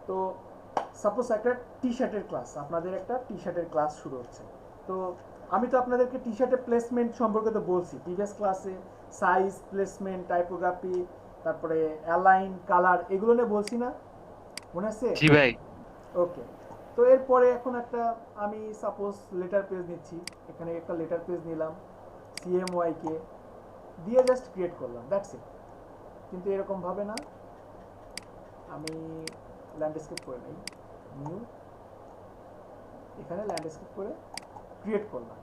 তো সাপোজ একটা টি শার্টের ক্লাস, আপনাদের একটা টি শার্টের ক্লাস শুরু হচ্ছে। তো আমি তো আপনাদেরকে টি শার্টের প্লেসমেন্ট সম্পর্কে তো বলছি প্রিভিয়াস ক্লাসে, সাইজ, প্লেসমেন্ট, টাইপোগ্রাফি, তারপরে অ্যালাইন, কালার, এগুলো নিয়ে বলছি না, মনে আছে? জি ভাই। ওকে। তো এরপরে এখন একটা আমি সাপোজ লেটার পেজ নিচ্ছি, এখানে একটা লেটার পেজ নিলাম, সিএমওয়াইকে দিয়ে জাস্ট ক্রিয়েট করলাম, দ্যাটস ইট। কিন্তু এরকম ভাবে না, আমি ল্যান্ডস্কেপ করে নিই, নিউ, এখানে ল্যান্ডস্কেপ করে ক্রিয়েট করলাম।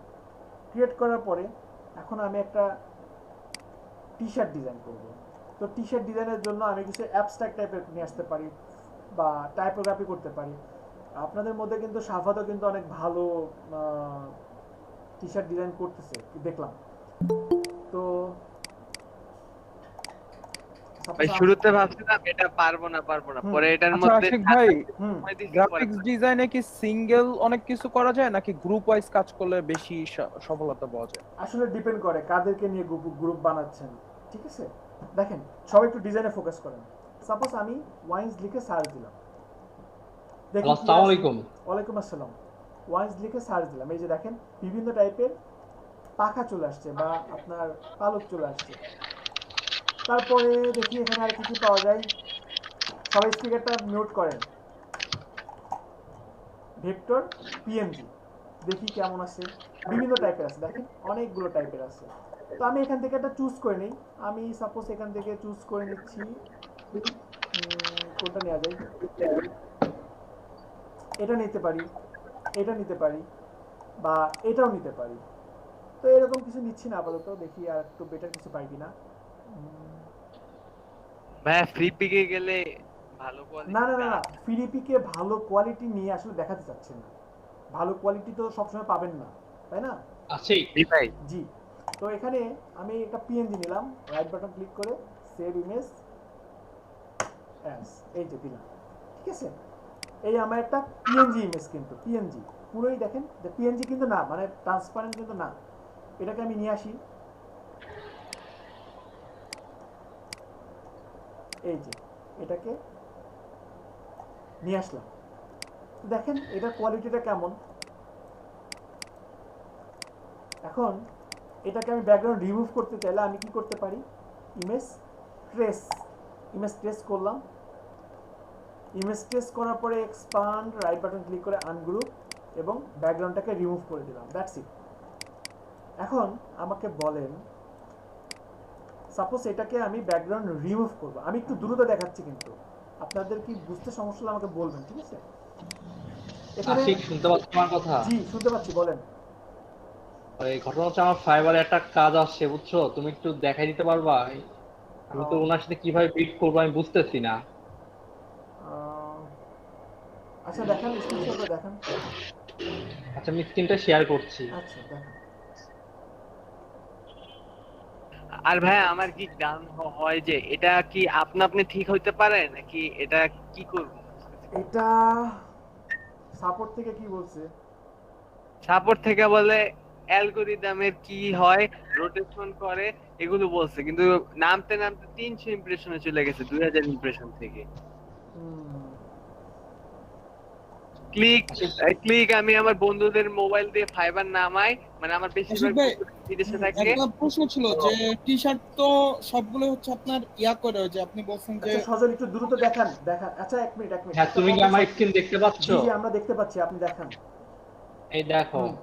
ক্রিয়েট করার পরে এখন আমি একটা টি শার্ট ডিজাইন করব। তো টি শার্ট ডিজাইনের জন্য আমি কিছু অ্যাবস্ট্রাক্ট টাইপের নিয়ে আসতে পারি বা টাইপোগ্রাফি করতে পারি। আপনাদের মধ্যে কিন্তু সাফাতও কিন্তু অনেক ভালো টি শার্ট ডিজাইন করতেছে দেখলাম। তো সাপোজ ভাই শুরুতে ভাবছিলাম এটা পারবো না, হুম পরে এটার আচ্ছা মধ্যে আশিক ভাই, হুম সময় দিছি, পরে গ্রাফিক্স ডিজাইনে কি সিঙ্গেল অনেক কিছু করা যায় নাকি গ্রুপ ওয়াইজ কাজ করলে বেশি সফলতা পাওয়া যায়? আসলে ডিপেন্ড করে কাদেরকে নিয়ে গ্রুপ গ্রুপ বানাচ্ছেন, ঠিক আছে? দেখেন, সবাই একটু ডিজাইনে ফোকাস করেন। সাপোজ আমি ওয়াইন্স লিখে সার্চ দিলাম, দেখি কি আসসালামু আসে। আলাইকুম। ওয়ালাইকুম আসসালাম। ওয়াইন্স লিখে সার্চ দিলাম, এই যে দেখেন বিভিন্ন টাইপের পাখা চলে আসছে বা আপনার পালক চলে আসছে। তারপরে দেখি এখানে আর কি কি পাওয়া যায়। সবাই স্পিকারটা মিউট করেন। ভেক্টর, পিএনজি, দেখি কেমন আছে। বিভিন্ন টাইপের আছে, দেখেন অনেকগুলো টাইপের আছে। তো আমি এখান থেকে একটা চুজ করে নিই। আমি সাপোজ এখান থেকে চুজ করে নিচ্ছি, কোনটা নেওয়া যায়, এটা নিতে পারি, এটা নিতে পারি, বা এটাও নিতে পারি। তো এরকম কিছু নিচ্ছি না আপাতত, দেখি আর একটু বেটার কিছু পাই কিনা। ভাই ফ্রি পিকে গেলে ভালো না কোয়ালিটি না না না। না, ফিলিপিকে ভালো কোয়ালিটি নিয়ে আসলে দেখাতে চাচ্ছে না। ভালো কোয়ালিটি তো সবসময় পাবেন না, তাই না? আছি। জি ভাই। জি। তো এখানে আমি একটা পিএনজি নিলাম, রাইট বাটন ক্লিক করে সেভ ইমেজ অ্যাজ, এই যে দিলাম, ঠিক আছে? এই আমার একটা পিএনজি ইমেজ, কিন্তু পিএনজি পুরোই দেখেন যে পিএনজি কিন্তু না, মানে ট্রান্সপারেন্ট কিন্তু না। এটাকে আমি নিয়ে আসি, এই যে এটাকে নিয়ে আসলাম। দেখেন এটার কোয়ালিটিটা কেমন। এখন এটাকে আমি ব্যাকগ্রাউন্ড রিমুভ করতে চাইলে আমি কি করতে পারি, ইমেজ ট্রেস, ইমেজ ট্রেস করলাম। ইমেজ ট্রেস করার পরে এক্সপান্ড, রাইট বাটন ক্লিক করে আনগ্রুপ এবং ব্যাকগ্রাউন্ডটাকে রিমুভ করে দিলাম, দ্যাটস ইট। এখন আমাকে বলেন, সাপোজ এটাকে আমি ব্যাকগ্রাউন্ড রিমুভ করব, আমি একটু দ্রুত দেখাচ্ছি, কিন্তু আপনাদের কি বুঝতে সমস্যা হলে আমাকে বলবেন, ঠিক আছে? এখানে আশিক, শুনতে পাচ্ছ আমার কথা? জি শুনতে পাচ্ছি, বলেন। ওই ঘটনা হচ্ছে, আমার ফাইবারে একটা কাজ আসছে, বুঝছো? তুমি একটু দেখাই দিতে পারবা? আমি তো ওনার সাথে কিভাবে বিট করবো আমি বুঝতেছি না। আচ্ছা দেখান, স্ক্রিন শেয়ার করে দেখান। আচ্ছা, আমি স্ক্রিনটা শেয়ার করছি। আচ্ছা দেখান। আর ভাই আমার কি গান হয় যে এটা কি আপনা আপনি ঠিক হইতে পারে নাকি এটা কি করব? এটা সাপোর্ট থেকে কি বলছে? সাপোর্ট থেকে বলে অ্যালগরিদমের কি হয়, রোটেশন করে, এগুলো বলছে, কিন্তু নামতে নামতে 300 ইমপ্রেশনে চলে গেছে 2000 ইমপ্রেশন থেকে। হুম, ক্লিক আশিক, ক্লিক আমি আমার বন্ধুদের মোবাইল দিয়ে ফাইবার নামাই, মানে আমার আশিক বেশিরভাগ ভাই, বন্ধু জি বিদেশে থাকে। একটা প্রশ্ন ছিল যে টি শার্ট তো সবগুলো হচ্ছে আপনার ইয়া করে, যে আপনি বলছেন যে আচ্ছা সজল একটু দ্রুত দেখান, দেখান। আচ্ছা এক মিনিট, এক মিনিট, হ্যাঁ, একটা তুমি কি কথা আমার স্ক্রিন দেখতে পাচ্ছ? জি জি আমরা দেখতে পাচ্ছি, আপনি দেখান। এই দেখো, হুম,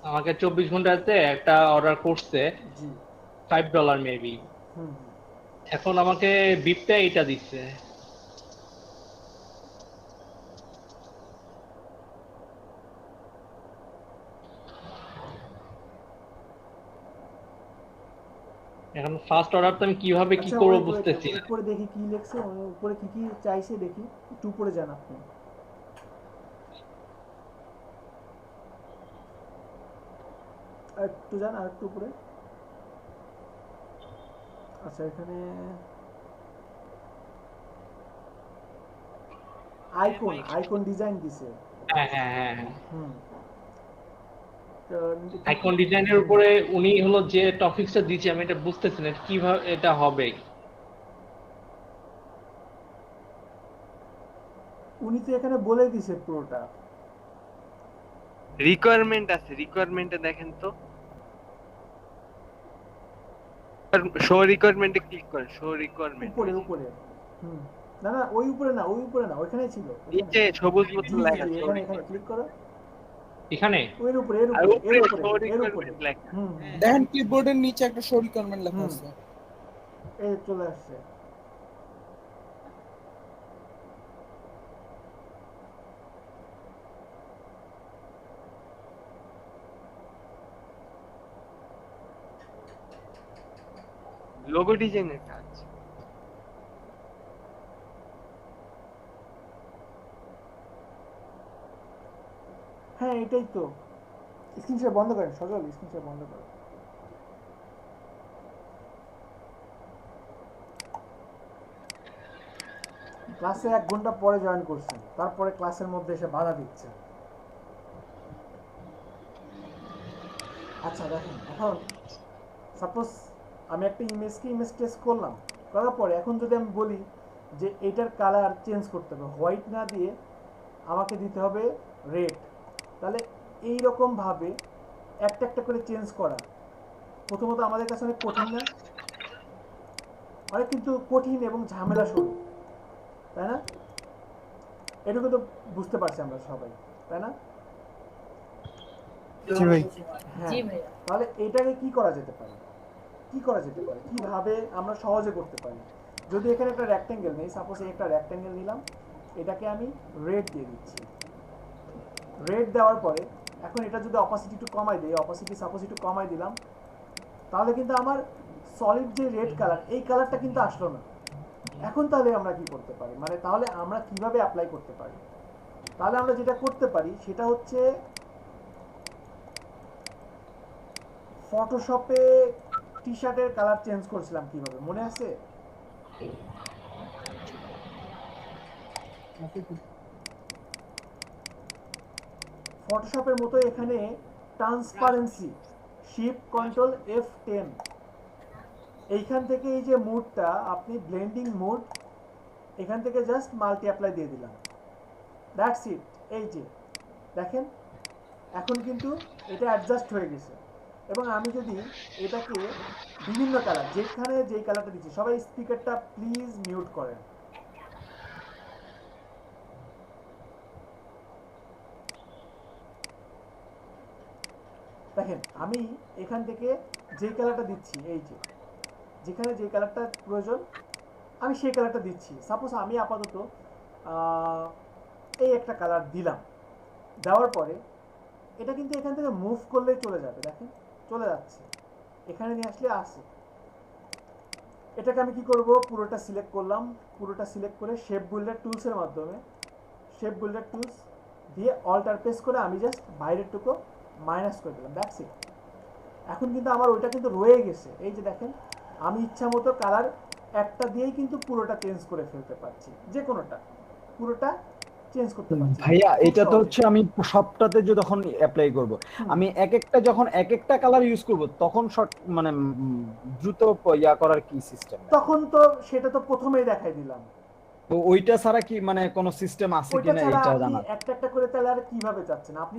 আমাকে 24 ঘন্টাতে একটা অর্ডার করছে, জি, $5 মেবি। হুম, এখন আমাকে বিপটা এইটা দিচ্ছে। এখন ফার্স্ট অর্ডার তো আমি কিভাবে কি আচ্ছা করবো ওয়েট ওয়েট, বুঝতেছি না। উপরে দেখি কি লিখছে, উপরে কি কি চাইছে দেখি, একটু উপরে যান আপনি। আর একটু যান, আর একটু উপরে। আচ্ছা এখানে আইকন, আইকন ডিজাইন দিছে। হ্যাঁ হ্যাঁ হ্যাঁ হ্যাঁ। হুম, তো কি কি, আইকন ডিজাইনের হুম, উপরে উনি হলো যে টপিকসটা দিচ্ছে, আমি এটা বুঝতেছি না কিভাবে এটা হবে। উনি তো এখানে বলে দিছে পুরোটা। রিকোয়ারমেন্ট আছে, রিকোয়ারমেন্টে দেখেন তো, শো রিকোয়ারমেন্টে ক্লিক করেন, শো রিকোয়ারমেন্ট উপরে ওই যে উপরে। হুম। না না, ওই উপরে না, ওই উপরে না, ওইখানেই ছিল ওইখানে। নিচে সবুজ মতো জি জি লেখা জি, শো এখানে এখানে রিকোয়ারমেন্ট, ক্লিক করো। এখানে এর উপরে এর আর উপরে এর উপরে উপরে শো এর উপরে। রিকোয়ারমেন্ট লেখা। হুম। দেখেন কিবোর্ডের নিচে একটা শো রিকোয়ারমেন্ট লেখা হুম। আছে। এই চলে আসছে। লোগো ডিজাইনের কাজ। হ্যাঁ এটাই তো। স্ক্রিনশট বন্ধ করেন সজল, স্ক্রিনশট বন্ধ করেন। ক্লাসে 1 ঘন্টা পরে জয়েন করছেন, তারপরে ক্লাসের মধ্যে এসে বাধা দিচ্ছেন। আচ্ছা দেখেন, এখন সাপোজ আমি একটা ইমেজ টেস্ট করলাম, করার পরে এখন যদি আমি বলি যে এটার কালার চেঞ্জ করতে হবে, হোয়াইট না দিয়ে আমাকে দিতে হবে রেড, তাহলে এই রকম ভাবে একটা একটা করে চেঞ্জ করা প্রথমত আমাদের কাছে অনেক কঠিন না? অনেক কিন্তু কঠিন এবং ঝামেলা শুরু, তাই না? এটুকু তো বুঝতে পারছি আমরা সবাই, তাই না? জি ভাই। হ্যাঁ, তাহলে এটাকে কি করা যেতে পারে, কি করা যেতে পারে, কিভাবে আমরা সহজে করতে পারি? যদি এখানে একটা রেক্টেঙ্গেল নেই, সাপোজ এই একটা রেক্টেঙ্গেল নিলাম, এটাকে আমি রেড দিয়ে দিচ্ছি। রেড দেওয়ার পরে এখন এটা যদি অপাসিটি একটু কমাই দিই, অপাসিটি সাপোজ একটু কমাই দিলাম, তাহলে কিন্তু আমার সলিড যে রেড কালার, এই কালারটা কিন্তু আসলো না। এখন তাহলে আমরা কি করতে পারি, মানে তাহলে আমরা কিভাবে অ্যাপ্লাই করতে পারি? তাহলে আমরা যেটা করতে পারি সেটা হচ্ছে ফটোশপে টি শার্টের কালার চেঞ্জ করছিলাম কিভাবে, মনে আছে? ফটোশপের মতো এখানে ট্রান্সপারেন্সি, শিফট কন্ট্রোল F10, এইখান থেকে এই যে মুডটা আপনি ব্লেন্ডিং মুড, এখান থেকে জাস্ট মাল্টি অ্যাপ্লাই দিয়ে দিলাম, দ্যাটস ইট। এই যে দেখেন এখন কিন্তু এটা অ্যাডজাস্ট হয়ে গেছে। এবং আমি যদি এটাকে বিভিন্ন কালার, যেখানে যেই কালারটা দিচ্ছি, সবাই স্পিকারটা প্লিজ মিউট করেন। দেখেন আমি এখান থেকে যেই কালারটা দিচ্ছি, এই যে যেখানে যেই কালারটা প্রয়োজন আমি সেই কালারটা দিচ্ছি। সাপোজ আমি আপাতত এই একটা কালার দিলাম, দেওয়ার পরে এটা কিন্তু এখান থেকে মুভ করলেই চলে যাবে, দেখেন চলে যাচ্ছে, এখানে নিয়ে আসলে আসে। এটাকে আমি কি করব, পুরোটা সিলেক্ট করলাম, পুরোটা সিলেক্ট করে শেপ বিল্ডার টুলসের মাধ্যমে, শেপ বিল্ডার টুলস দিয়ে অল্টার প্রেস করে আমি জাস্ট বাইরের টুকু মাইনাস করে দিলাম, দ্যাটস ইট। এখন কিন্তু আমার ওইটা কিন্তু রয়ে গেছে, এই যে দেখেন আমি ইচ্ছা মতো কালার একটা দিয়েই কিন্তু পুরোটা চেঞ্জ করে ফেলতে পারছি, যে কোনোটা পুরোটা চেঞ্জ করতে পারছি ভাইয়া খুব এটা তো সহজে। হচ্ছে আমি সবটাতে যে যখন অ্যাপ্লাই করব, হুম। আমি এক একটা যখন এক একটা কালার ইউজ করব তখন মানে দ্রুত ইয়া করার কি সিস্টেম? তখন তো সেটা তো প্রথমেই দেখাই দিলাম। তো ওইটা ছাড়া কি মানে কোনো সিস্টেম আছে ওইটা কিনা ছাড়া এটা আপনি জানার। একটা একটা করে তাহলে আর কিভাবে চাচ্ছেন? আপনি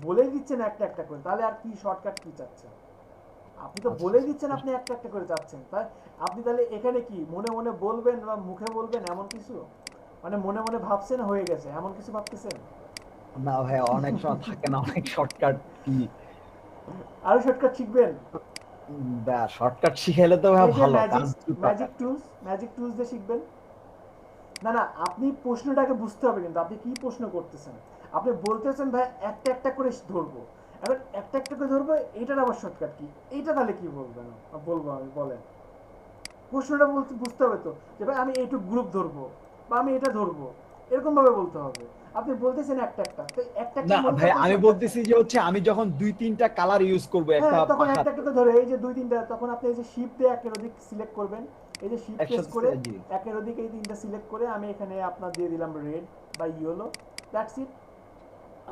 বলেই দিচ্ছেন একটা একটা করে, তাহলে আর কি শর্টকাট কি চাচ্ছেন? আপনি তো আচ্ছা, বলেই দিচ্ছেন আপনি একটা একটা করে চাচ্ছেন, তাই আপনি তাহলে এখানে কি মনে মনে বলবেন বা মুখে বলবেন এমন কিছু, মানে মনে মনে ভাবছেন হয়ে গেছে এমন কিছু ভাবতেছেন? না ভাইয়া, অনেক সময় থাকে না অনেক শর্টকাট কি আরো শর্টকাট শিখবেন? শর্টকাট শিখাইলে তো ভাইয়া এই যে ভালো ম্যাজিক, কাজ দ্রুত হয়। ম্যাজিক টুলস দিয়ে শিখবেন। না না, আপনি প্রশ্নটাকে বুঝতে হবে, কিন্তু আপনি কি প্রশ্ন করতেছেন? আপনি বলতেছেন ভাই একটা একটা করে ধরবো, এখন একটা একটা করে ধরবো, এইটার আবার শর্টকাট কি? এইটা তাহলে কি বলবেন, বলবো আমি, বলেন। প্রশ্নটা বলতে বুঝতে হবে তো, যে ভাই আমি এইটুক গ্রুপ ধরবো বা আমি এটা ধরবো, এরকম ভাবে বলতে হবে। আপনি বলতেছেন একটা একটা, তো একটা একটা না মধ্যে ভাই, আপনার আমি shortcut বলতেছি যে হচ্ছে আমি যখন 2-3টা কালার ইউজ করব একটা হ্যাঁ, তখন একটা পাখাতে একটা করে ধরে, এই যে দুই তিনটা, তখন আপনি এই যে শিফট দিয়ে একের অধিক সিলেক্ট করবেন, এই যে শিফট প্রেস একসাথে করে জি। একের অধিক এই তিনটা সিলেক্ট করে আমি এখানে আপনার দিয়ে দিলাম রেড বা ইয়েলো, দ্যাটস ইট।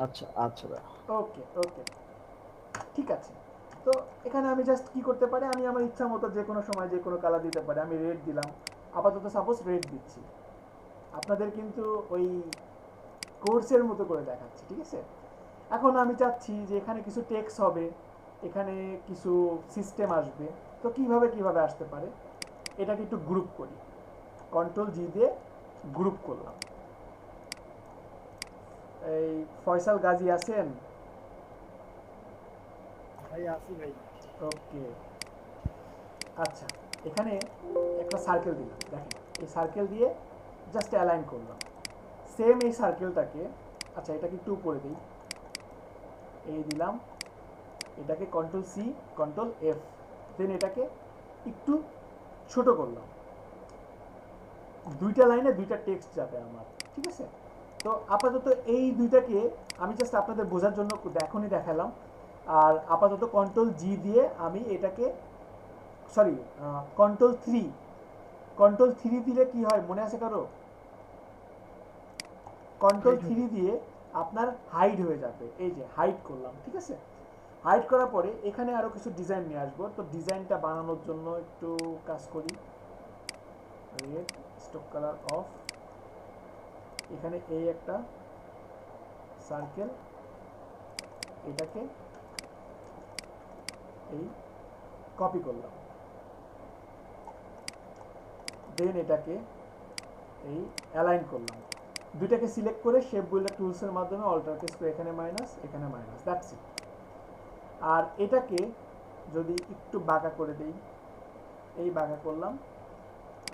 আচ্ছা আচ্ছা ভাই। ওকে ওকে, ঠিক আছে। তো এখানে আমি জাস্ট কি করতে পারি, আমি আমার ইচ্ছা মতো যে কোনো সময় যে কোনো কালার দিতে পারি। আমি রেড দিলাম, আপাতত সাপোজ রেড দিচ্ছি। আপনাদের কিন্তু ওই কোর্সের মতো করে দেখাচ্ছি, ঠিক আছে? এখন আমি চাচ্ছি যে এখানে কিছু টেক্সট হবে, এখানে কিছু সিস্টেম আসবে। তো কিভাবে আসতে পারে, এটাকে একটু গ্রুপ করি। কন্ট্রোল জি দিয়ে গ্রুপ করলাম। এই ফয়সাল গাজী আছেন? ভাই আসি ভাই। ওকে, আচ্ছা, এখানে একটা সার্কেল দিলাম। দেখেন, এই সার্কেল দিয়ে জাস্ট অ্যালাইন করলাম। সেম এই সার্কেলটাকে, আচ্ছা এটাকে একটু উপরে দিই, এই দিলাম। এটাকে কন্ট্রোল সি কন্ট্রোল এফ, দেন এটাকে একটু ছোট করলাম। দুইটা লাইনে দুইটা টেক্সট যাবে আমার, ঠিক আছে? তো আপাতত এই দুইটাকে আমি জাস্ট আপনাদের বোঝার জন্য এখনই দেখালাম। আর আপাতত কন্ট্রোল জি দিয়ে আমি এটাকে, সরি, কন্ট্রোল থ্রি দিলে কি হয় মনে আছে কারো? কন্ট্রোল থ্রি দিয়ে আপনার হাইড হয়ে যাবে। এই যে হাইড করলাম, ঠিক আছে? হাইড করার পরে এখানে আরো কিছু ডিজাইন নিয়ে আসবো। তো ডিজাইনটা বানানোর জন্য একটু কাজ করি। রেড স্টক কালার অফ, এখানে এই একটা সার্কেল, এটাকে এই কপি করলাম, দেন এটাকে এই অ্যালাইন করলাম। দুইটাকে সিলেক্ট করে শেপ বিল্ডার টুলসের মাধ্যমে অল্টার প্রেস করে এখানে মাইনাস, এখানে মাইনাস, দ্যাটস ইট। আর এটাকে যদি একটু বাঁকা করে দেই, এই বাঁকা করলাম।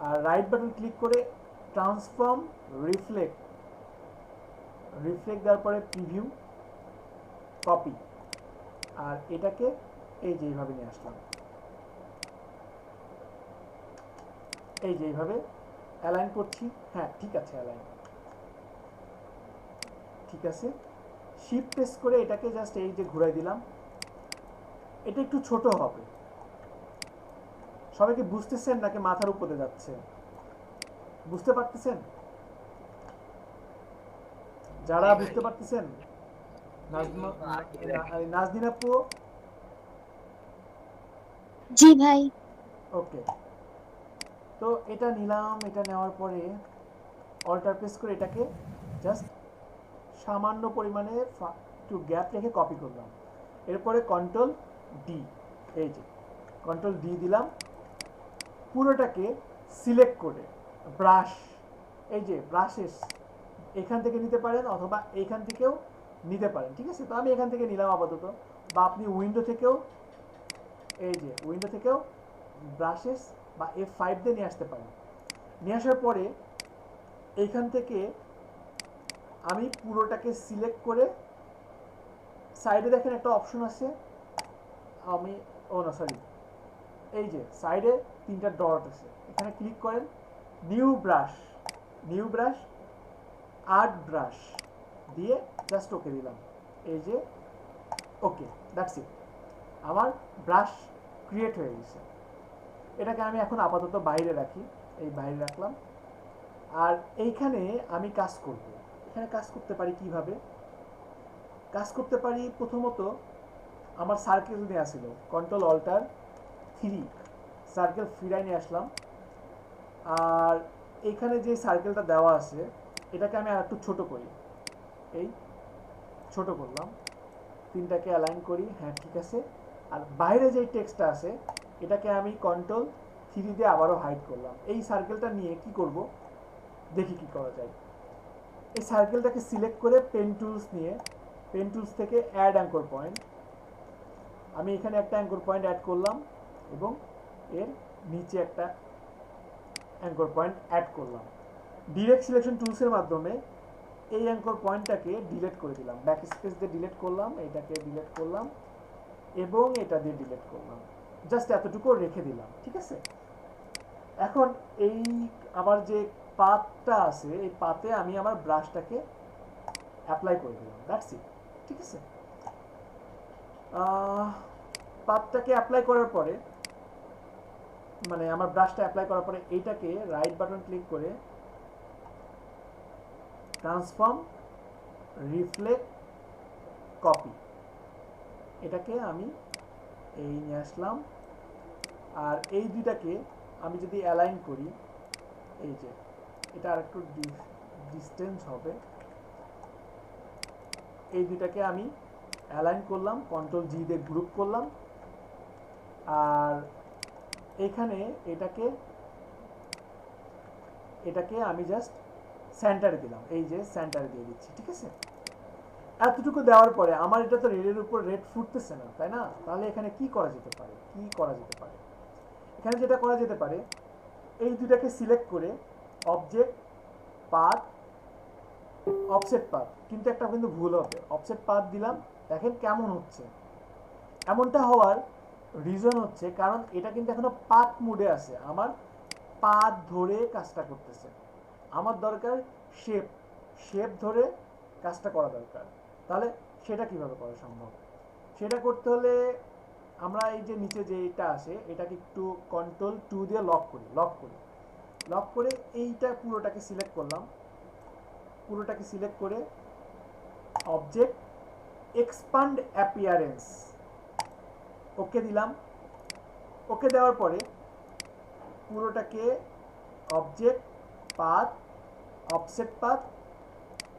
আর রাইট বাটন ক্লিক করে ট্রান্সফর্ম রিফ্লেক্ট দেওয়ার পরে প্রিভিউ কপি, আর এটাকে এই যে এইভাবে নিয়ে আসলাম। এই যে এইভাবে অ্যালাইন করছি। হ্যাঁ ঠিক আছে, অ্যালাইন ঠিক আছে। শিফট প্রেস করে এটাকে জাস্ট এই যে ঘুরাই দিলাম। এটা একটু ছোট হবে। সবাইকে বুঝতেছেন নাকি মাথার উপরে যাচ্ছে? বুঝতে পারতেছেন? যারা বুঝতে পারতেছেন, নাজনীন আপু? জি ভাই। ওকে, তো এটা নিলাম। এটা নেওয়ার পরে অল্টার প্রেস করে এটাকে জাস্ট সামান্য পরিমাণে একটু গ্যাপ রেখে কপি করলাম। এরপরে কন্ট্রোল ডি, এই যে কন্ট্রোল ডি দিলাম। পুরোটাকে সিলেক্ট করে ব্রাশ, এই যে ব্রাশেস, এখান থেকে নিতে পারেন অথবা এইখান থেকেও নিতে পারেন, ঠিক আছে? তো আমি এখান থেকে নিলাম আপাতত, বা আপনি উইন্ডো থেকেও, এই যে উইন্ডো থেকেও ব্রাশেস বা F5 দিয়ে নিয়ে আসতে পারেন। নিয়ে আসার পরে এইখান থেকে আমি পুরোটাকে সিলেক্ট করে সাইডে দেখেন একটা অপশন আছে, আমি না সরি, এই যে সাইডে তিনটা ডট আছে, এখানে ক্লিক করেন, নিউ ব্রাশ আর্ট ব্রাশ দিয়ে জাস্ট ওকে দিলাম। এই যে ওকে, দ্যাটস ইট, আমার ব্রাশ ক্রিয়েট হয়ে গেছে। এটাকে আমি এখন আপাতত বাইরে রাখি, এই বাইরে রাখলাম। আর এইখানে আমি কাজ করব। এখানে কাজ করতে পারি কিভাবে? কাজ করতে পারি প্রথমত আমার সার্কেল নিয়ে আসছিল, কন্ট্রোল অল্টার 3 সার্কেল ফিরাই নিয়ে আসলাম। আর এখানে যে সার্কেলটা দেওয়া আছে এটাকে আমি আর একটু ছোট করি, এই ছোট করলাম। তিনটাকে অ্যালাইন করি, হ্যাঁ ঠিক আছে। আর বাইরে যে টেক্সটটা আছে এটাকে আমি কন্ট্রোল 3 দিয়ে আবারও হাইড করলাম। এই সার্কেলটা নিয়ে কি করব দেখি কি করা যায়। এই সার্কেলটাকে সিলেক্ট করে পেন টুলস নিয়ে, পেন টুলস থেকে অ্যাড অ্যাঙ্কর পয়েন্ট, আমি এখানে একটা অ্যাঙ্কর পয়েন্ট অ্যাড করলাম এবং এর নিচে একটা অ্যাঙ্কর পয়েন্ট অ্যাড করলাম। ডিরেক্ট সিলেকশন টুলসের মাধ্যমে এই অ্যাঙ্কর পয়েন্টটাকে ডিলিট করে দিলাম, ব্যাক স্পেস দিয়ে ডিলিট করলাম, এটাকে ডিলিট করলাম এবং এটা দিয়ে ডিলিট করলাম, জাস্ট এতটুকু রেখে দিলাম, ঠিক আছে? এখন এই আমার যে পাতটা আছে এই পাতে আমি আমার ব্রাশটাকে অ্যাপ্লাই করে দিলাম, দ্যাটস ইট, ঠিক আছে? পাতটাকে অ্যাপ্লাই করার পরে, মানে আমার ব্রাশটা অ্যাপ্লাই করার পরে এইটাকে রাইট বাটন ক্লিক করে ট্রান্সফর্ম রিফ্লেক্ট কপি, এটাকে আমি এই নিয়ে আসলাম। আর এই দুইটাকে আমি যদি অ্যালাইন করি, এই যে এটা আর একটু ডিস্টেন্স হবে, এই দুইটাকে আমি অ্যালাইন করলাম, কন্ট্রোল জি দিয়ে গ্রুপ করলাম, আর এখানে এটাকে আমি জাস্ট সেন্টারে দিলাম, এই যে সেন্টারে দিয়ে দিচ্ছি, ঠিক আছে। এতটুকু দেওয়ার পরে আমার এটা তো রেডের উপর রেড ফুটতেছে না, তাই না? তাহলে এখানে কি করা যেতে পারে? এখানে যেটা করা যেতে পারে, এই দুটাকে সিলেক্ট করে অবজেক্ট পাথ অফসেট পাথ, কিন্তু একটা কিন্তু ভুল হবে, অফসেট পাথ দিলাম, দেখেন কেমন হচ্ছে। এমনটা হওয়ার রিজন হচ্ছে কারণ এটা কিন্তু এখনো পাথ মোডে আছে, আমার পাথ ধরে কাজটা করতেছে। আমার দরকার শেপ ধরে কাজটা করা দরকার। তাহলে সেটা কিভাবে করা সম্ভব? সেটা করতে হলে আমরা এই যে নিচে যে এটা আছে এটাকে একটু কন্ট্রোল 2 দিয়ে লক করে এইটা পুরোটাকে সিলেক্ট করলাম, পুরোটাকে সিলেক্ট করে অবজেক্ট এক্সপান্ড অ্যাপিয়ারেন্স ওকে দিলাম। ওকে দেওয়ার পরে পুরোটাকে object path offset path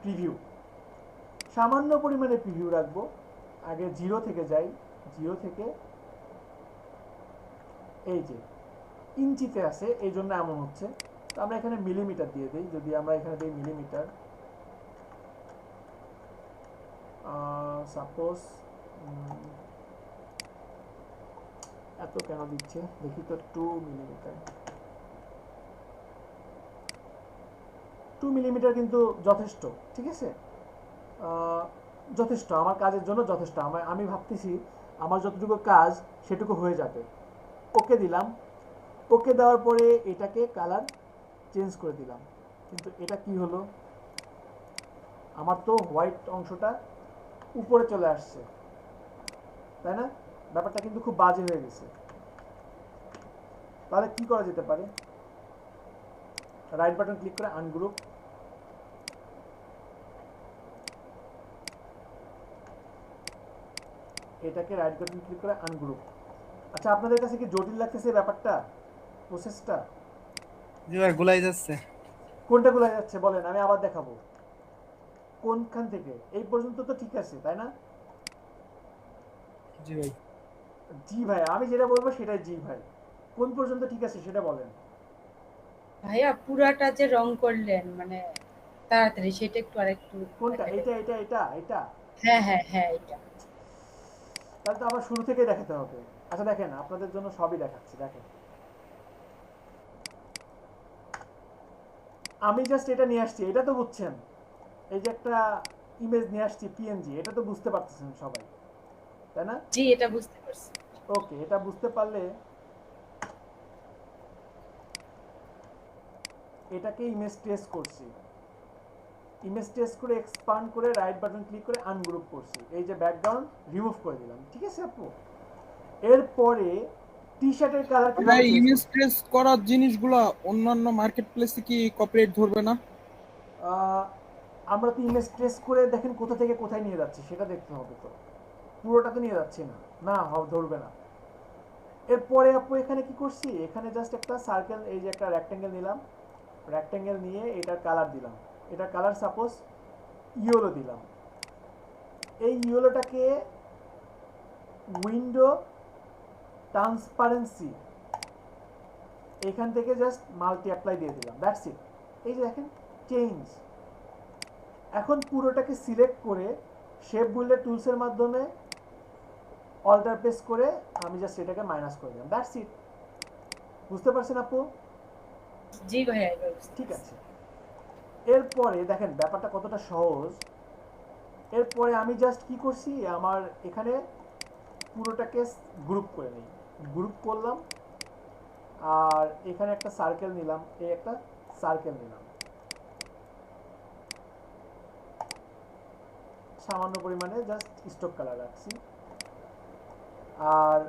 preview, সামান্য পরিমাণে প্রিভিউ রাখবো। আগে 0 থেকে যাই, 0 থেকে এই যে ইঞ্চিতে আছে এই জন্য এমন হচ্ছে। তো আমরা এখানে মিলিমিটার দিয়ে দিই, যদি আমরা এখানে দিই মিলিমিটার, সাপোজ এত কেন দিচ্ছে দেখি তো, 2 মিলিমিটার। 2 মিলিমিটার কিন্তু যথেষ্ট, ঠিক আছে, যথেষ্ট আমার কাজের জন্য যথেষ্ট। আমি ভাবতেছি আমার যতটুকু কাজ সেটুকু হয়ে যাবে। ওকে দিলাম। ওকে দেওয়ার পরে এটাকে কালার চেঞ্জ করে দিলাম, কিন্তু এটা কি হলো, আমার তো হোয়াইট অংশটা উপরে চলে আসছে, তাই না? ব্যাপারটা কিন্তু খুব বাজে হয়ে গেছে। তাহলে কি করা যেতে পারে? রাইট বাটন ক্লিক করে আনগ্রুপ, এটাকে রাইট বাটন ক্লিক করে আনগ্রুপ। আচ্ছা, আপনাদের কাছে কি জটিল লাগতেছে ব্যাপারটা, প্রসেসটা? জি ভাই, গুলাই যাচ্ছে। কোনটা গুলা যাচ্ছে বলেন, আমি আবার দেখাবো। কোনখান থেকে? এই পর্যন্ত তো ঠিক আছে, তাই না? জি ভাই। জি ভাই, আমি যেটা বলবো সেটাই জি ভাই। কোন পর্যন্ত ঠিক আছে সেটা বলেন। ভাইয়া পুরাটা যে রং করলেন মানে তাড়াতাড়ি, সেটা একটু আরেকটু কোনটা? দেখাতে। এটা? হ্যাঁ হ্যাঁ হ্যাঁ, এটা। তাহলে তো আবার শুরু থেকে দেখাতে হবে। আচ্ছা দেখেন, আপনাদের জন্য সবই দেখাচ্ছি, দেখেন। আমি জাস্ট এটা নিয়ে আসছি, এটা তো বুঝছেন। এই যে একটা ইমেজ নিয়ে আসছি পিএনজি, এটা তো বুঝতে পারতেছেন সবাই, তাই না? জি, এটা বুঝতে পারছি। ওকে, এটা বুঝতে পারলে এটাকে ইমেজ ট্রেস করছি, ইমেজ ট্রেস করে এক্সপান্ড করে রাইট বাটন ক্লিক করে আনগ্রুপ করছি, এই যে ব্যাকগ্রাউন্ড রিমুভ করে দিলাম, ঠিক আছে আপু? এরপরে টি শার্টের কালার ভাই ইমেজ ট্রেস করার জিনিসগুলো অন্যান্য মার্কেট প্লেসে কি কপিরাইট ধরবে না? আমরা তো ইমেজ ট্রেস করে দেখেন কোথা থেকে কোথায় নিয়ে যাচ্ছি সেটা দেখতে হবে, তো পুরোটা তো নিয়ে যাচ্ছি না, না ধরবে না। এরপরে আপু এখানে কি করছি, এখানে জাস্ট একটা সার্কেল, এই যে একটা রেক্টেঙ্গেল নিলাম, রেক্টেঙ্গেল নিয়ে এটার কালার দিলাম, এটার কালার সাপোজ ইয়েলো দিলাম। এই ইয়েলোটাকে উইন্ডো ট্রান্সপারেন্সি এখান থেকে জাস্ট মাল্টি অ্যাপ্লাই দিয়ে দিলাম, দ্যাটস ইট। এই যে দেখেন চেঞ্জ। এখন পুরোটাকে সিলেক্ট করে শেপ বিল্ডার টুলসের মাধ্যমে অল্টার প্রেস করে আমি জাস্ট এটাকে মাইনাস করে দিলাম, দ্যাটস ইট। বুঝতে পারছেন আপু? জি ভাইয়া, এবার বুঝতে ঠিক পারছি। আছে। এরপরে দেখেন ব্যাপারটা কতটা সহজ। এরপরে আমি জাস্ট কি করছি, আমার এখানে পুরোটাকে গ্রুপ করে নিই, গ্রুপ করলাম, আর এখানে একটা সার্কেল নিলাম, এই একটা সার্কেল নিলাম, সামান্য পরিমাণে জাস্ট স্টক কালার রাখছি, আর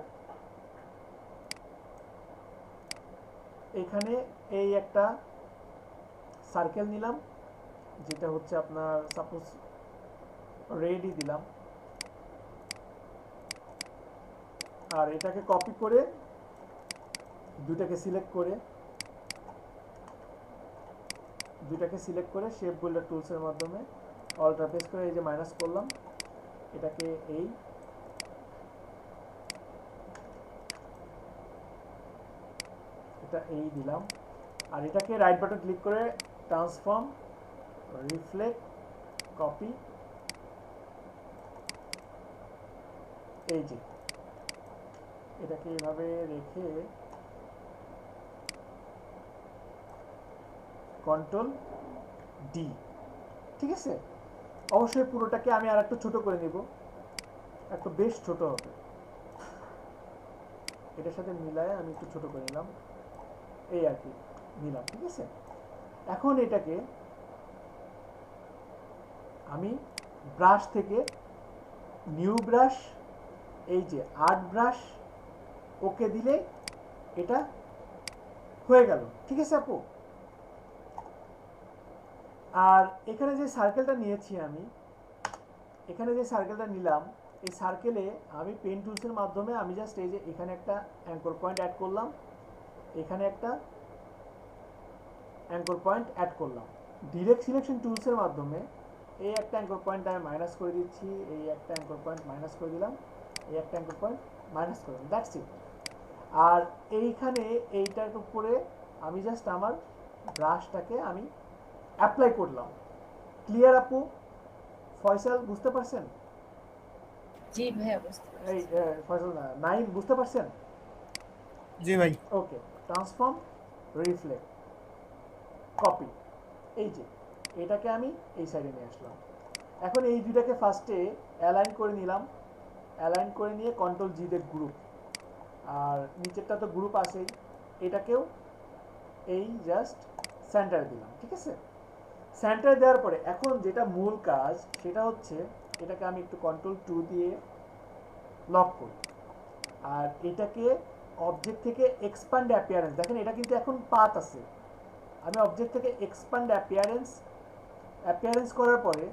এখানে এই একটা সার্কেল নিলাম যেটা হচ্ছে আপনার সাপোজ রেডই দিলাম, আর এটাকে কপি করে দুটাকে সিলেক্ট করে শেপ বিল্ডার টুলসের মাধ্যমে অল্টার প্রেস করে এই যে মাইনাস করলাম, এটাকে এই এটা এই দিলাম, আর এটাকে রাইট বাটন ক্লিক করে ট্রান্সফর্ম, রিফ্লেক্ট, কপি, এই যে এটাকে এভাবে রেখে কন্ট্রোল ডি, ঠিক আছে। অবশ্যই পুরোটাকে আমি আর একটু ছোট করে নিব, একটু বেশ ছোট হবে, এটার সাথে মিলায় আমি একটু ছোট করে নিলাম, এই আর কি নিলাম, ঠিক আছে। এখন এটাকে আমি ব্রাশ থেকে নিউ ব্রাশ, এই যে আর্ট ব্রাশ, ওকে দিলে এটা হয়ে গেল, ঠিক আছে আপু। আর এখানে যে সার্কেলটা নিয়েছি আমি, এখানে যে সার্কেলটা নিলাম, এই সার্কেলে আমি পেন টুলসের মাধ্যমে আমি জাস্ট এই যে এখানে একটা অ্যাঙ্কর পয়েন্ট অ্যাড করলাম, এখানে একটা অ্যাঙ্কর পয়েন্ট অ্যাড করলাম। ডিরেক্ট সিলেকশন টুলসের মাধ্যমে এই একটা অ্যাঙ্কর পয়েন্ট আমি মাইনাস করে দিচ্ছি, এই একটা অ্যাঙ্কর পয়েন্ট মাইনাস করে দিলাম, এই একটা অ্যাঙ্কর পয়েন্ট মাইনাস করে দিলাম, দ্যাটস ইট। আর এইখানে এইটার উপরে আমি জাস্ট আমার ব্রাশটাকে আমি অ্যাপ্লাই করলাম। ক্লিয়ার আপু? ফয়সাল বুঝতে পারছেন? জি ভাইয়া বুঝতে পারছি। এই ফয়সাল না, নাইম বুঝতে পারছেন? জি ভাই। ওকে, ট্রান্সফর্ম, রিফ্লেক্ট, কপি, এই যে এটাকে আমি এই সাইডে নিয়ে আসলাম। এখন এই দুটাকে ফার্স্টে অ্যালাইন করে নিলাম, অ্যালাইন করে নিয়ে কন্ট্রোল জি দিয়ে গ্রুপ, আর নিচেরটা তো গ্রুপ আছেই, এটাকেও এই জাস্ট সেন্টারে দিলাম, ঠিক আছে। সেন্টারে দেওয়ার পরে এখন যেটা মূল কাজ সেটা হচ্ছে এটাকে আমি একটু কন্ট্রোল 2 দিয়ে লক করি, আর এটাকে অবজেক্ট থেকে এক্সপ্যান্ড অ্যাপিয়ারেন্স, দেখেন এটা কিন্তু এখন পাথ আছে, আমি অবজেক্ট থেকে এক্সপ্যান্ড অ্যাপিয়ারেন্স করার পরে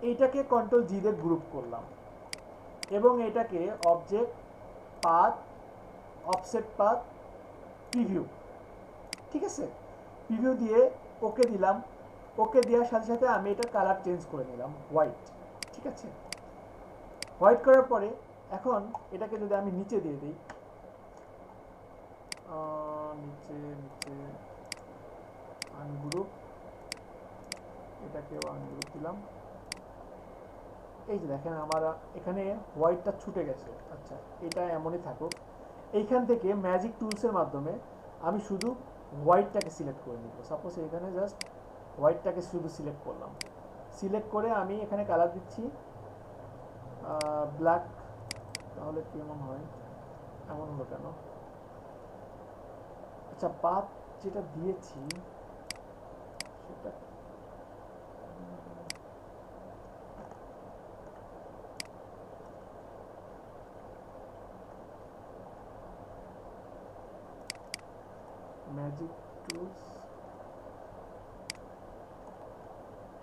এইটাকে কন্ট্রোল জি দিয়ে গ্রুপ করলাম, এবং এটাকে object, path, offset path, preview, ঠিক আছে। প্রিভিউ দিয়ে ওকে দিলাম, ওকে দেওয়ার সাথে সাথে আমি এটার কালার চেঞ্জ করে নিলাম হোয়াইট, ঠিক আছে। হোয়াইট করার পরে এখন এটাকে যদি আমি নিচে দিয়ে দিই, নিচে নিচে আনগ্রুপ, এটাকেও আনগ্রুপ দিলাম, এই যে দেখেন আমার এখানে হোয়াইটটা ছুটে গেছে। আচ্ছা, এটা এমনই থাকুক। এইখান থেকে ম্যাজিক টুলসের মাধ্যমে আমি শুধু হোয়াইটটাকে সিলেক্ট করে নিব। সাপোজ এখানে জাস্ট হোয়াইটটাকে শুধু সিলেক্ট করলাম, সিলেক্ট করে আমি এখানে কালার দিচ্ছি ব্ল্যাক, তাহলে কেমন হয়, এমন হলো কেন? আচ্ছা, পাথ যেটা দিয়েছি সেটা ম্যাজিক টুলস,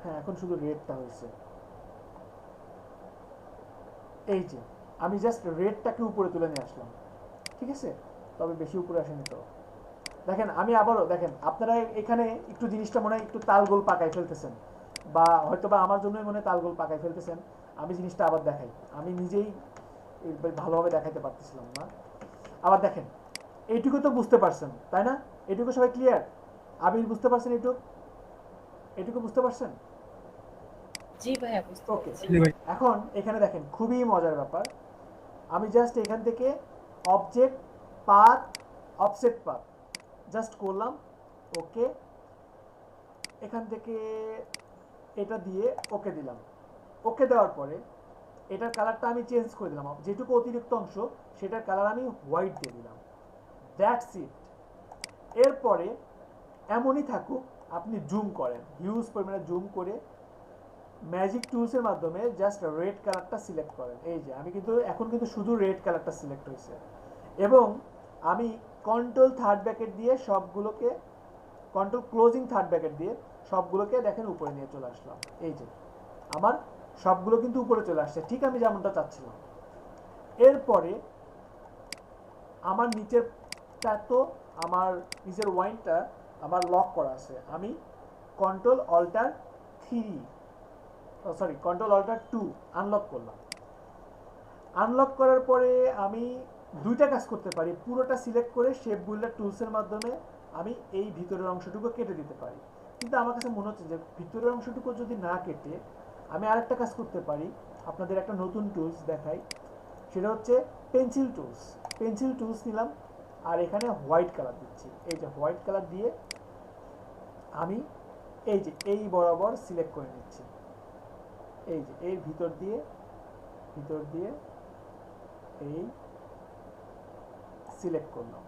হ্যাঁ এখন শুধু রেডটা হয়েছে। এই যে আমি জাস্ট রেডটাকে উপরে তুলে নিয়ে আসলাম, ঠিক আছে, তবে বেশি উপরে আসেনি তো। দেখেন আমি আবারও, দেখেন আপনারা এখানে একটু জিনিসটা মনে হয় একটু তালগোল পাকায় ফেলতেছেন, বা হয়তো বা আমার জন্যই মনে হয় তালগোল পাকায় ফেলতেছেন। আমি জিনিসটা আবার দেখাই, আমি নিজেই ভালোভাবে দেখাইতে পারতেছিলাম না। আবার দেখেন, এইটুকু তো বুঝতে পারছেন তাই না? এটুকু সবাই ক্লিয়ার? আবির বুঝতে পারছেন? এটুকু বুঝতে পারছেন? জি ভাইয়া বুঝতে ওকে, পারছি। জি ভাই। এখন এখানে দেখেন খুবই মজার ব্যাপার, আমি জাস্ট এখান থেকে object, path, offset path just করলাম, ওকে, এখান থেকে এটা দিয়ে ওকে দিলাম। ওকে দেওয়ার পরে এটার কালারটা আমি চেঞ্জ করে দিলাম, যেটুকু অতিরিক্ত অংশ সেটার কালার আমি হোয়াইট দিয়ে দিলাম, দ্যাটস ইট। এরপরে এমনই থাকুক, আপনি জুম করেন, হিউজ পরিমাণে জুম করে ম্যাজিক টুলসের মাধ্যমে জাস্ট রেড কালারটা সিলেক্ট করেন। এই যে আমি কিন্তু এখন কিন্তু শুধু রেড কালারটা সিলেক্ট হয়েছে, এবং আমি কন্ট্রোল থার্ড ব্র্যাকেট দিয়ে সবগুলোকে, কন্ট্রোল ক্লোজিং থার্ড ব্র্যাকেট দিয়ে সবগুলোকে দেখেন উপরে নিয়ে চলে আসলাম। এই যে আমার সবগুলো কিন্তু উপরে চলে আসছে, ঠিক আমি যেমনটা চাচ্ছিলাম। এরপরে আমার নিচেরটা তো, আমার নিচের ওয়াইনটা আমার লক করা আছে, আমি control alter 3 sorry control alter 2 unlock করলাম। আনলক করার পরে আমি দুইটা কাজ করতে পারি, পুরোটা সিলেক্ট করে শেপ বিল্ডার টুলসের মাধ্যমে আমি এই ভিতরের অংশটুকু কেটে দিতে পারি। কিন্তু আমার কাছে মনে হচ্ছে যে ভিতরের অংশটুকু যদি না কেটে আমি আরেকটা কাজ করতে পারি। আপনাদের একটা নতুন টুলস দেখাই, সেটা হচ্ছে পেন্সিল টুলস। পেন্সিল টুলস নিলাম আর এখানে হোয়াইট কালার দিচ্ছি। এই যে হোয়াইট কালার দিয়ে আমি এই যে এই বরাবর সিলেক্ট করে নিচ্ছি। এই যে এর ভিতর দিয়ে এই সিলেক্ট করলাম,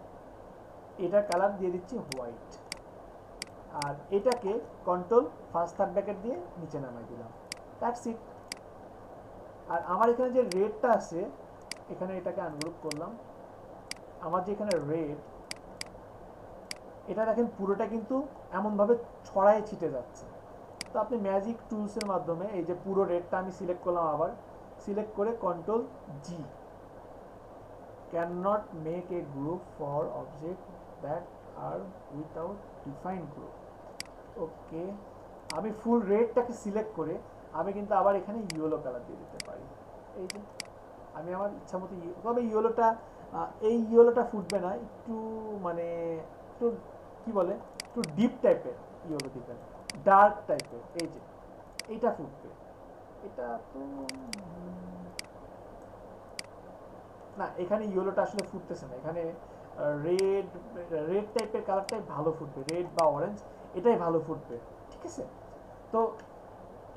এটা কালার দিয়ে দিচ্ছি হোয়াইট, আর এটাকে কন্ট্রোল ফার্স্ট থার্ড ব্র্যাকেট দিয়ে নিচে নামাই দিলাম। That's it. আর আমার এখানে যে রেডটা আছে, এখানে এটাকে আনগ্রুপ করলাম। আমার যে এখানে রেড, এটা দেখেন পুরোটা কিন্তু এমনভাবে ছড়ায় ছিটে যাচ্ছে। তো আপনি ম্যাজিক টুলসের মাধ্যমে এই যে পুরো রেডটা আমি সিলেক্ট করলাম, আবার সিলেক্ট করে control G, can not make a group for object that are without defined group. Okay, আমি ফুল রেডটাকে সিলেক্ট করে আমি কিন্তু আবার এখানে ইয়েলো কালার দিয়ে দিতে পারি। এই যে আমি আমার ইচ্ছা মতো, তবে ইয়েলোটা এই ইয়েলোটা ফুটবে না, একটু মানে একটু কি বলে, একটু ডিপ টাইপের ইয়েলো দিবেন, ডার্ক টাইপের। এই যে এইটা ফুটবে, এটা তো না, এখানে ইয়েলোটা আসলে ফুটতেছে না, এখানে রেড টাইপের কালারটাই ভালো ফুটবে, রেড বা অরেঞ্জ এটাই ভালো ফুটবে। ঠিক আছে, তো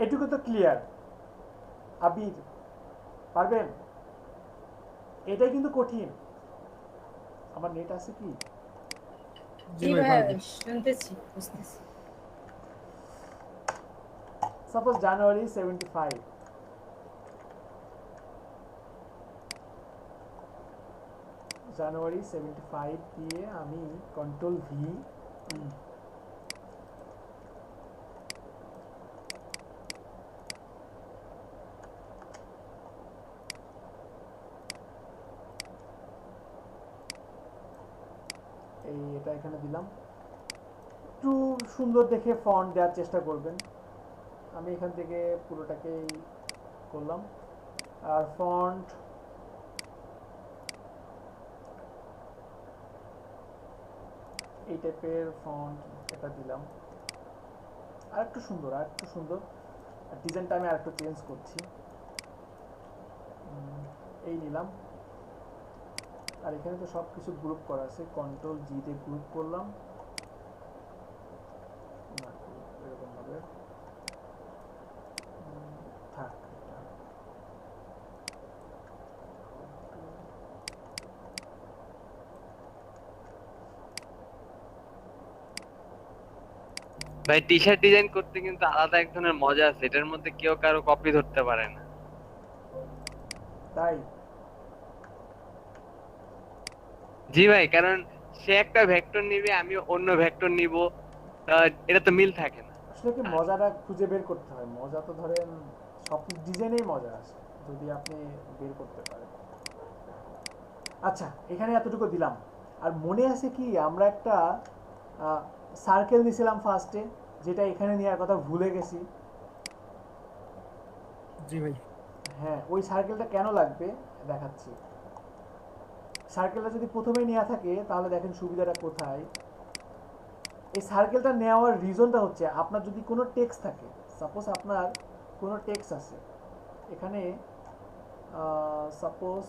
এটুকু তো ক্লিয়ার। আবির পারবেন? এটাই কিন্তু কঠিন। আমার নেট আছে কি? জি ভাইয়া, শুনতেছি, বুঝতেছি। সাপোজ জানুয়ারি 75, জানুয়ারি 75 দিয়ে আমি কন্ট্রোল ভি, এই এটা এখানে দিলাম। একটু সুন্দর দেখে ফন্ট দেওয়ার চেষ্টা করবেন। আমি এখান থেকে পুরোটাকেই করলাম, আর ফন্ট এই টাইপের ফন্ট এটা দিলাম, আর একটু সুন্দর, আর একটু সুন্দর। ডিজাইনটা আমি আর একটু চেঞ্জ করছি, এই নিলাম। আর এখানে তো সব কিছু গ্রুপ করা আছে, কন্ট্রোল জি দিয়ে গ্রুপ করলাম, না এরকম ভাবে থাক। ভাই টি শার্ট ডিজাইন করতে কিন্তু আলাদা এক ধরনের মজা আছে, এটার মধ্যে কেউ কারো কপি ধরতে পারে না। তাই জি ভাই, কারণ সে একটা ভেক্টর নিবে, আমি অন্য ভেক্টর নিব, এটা তো মিল থাকে না। আসলে কি মজাটা খুঁজে বের করতে হয়। মজা তো ধরেন সব ডিজাইনেই মজা আছে যদি আপনি বের করতে পারেন। আচ্ছা, এখানে এতটুকু দিলাম। আর মনে আছে কি আমরা একটা সার্কেল দিয়েছিলাম ফার্স্টে, যেটা এখানে নেওয়ার কথা ভুলে গেছি। জি ভাই। হ্যাঁ, ওই সার্কেলটা কেন লাগবে দেখাচ্ছি। সার্কেলটা যদি প্রথমেই নেওয়া থাকে তাহলে দেখেন সুবিধাটা কোথায়। এই সার্কেলটা নেওয়ার রিজনটা হচ্ছে আপনার যদি কোনো টেক্সট থাকে, সাপোজ আপনার কোনো টেক্সট আছে এখানে, সাপোজ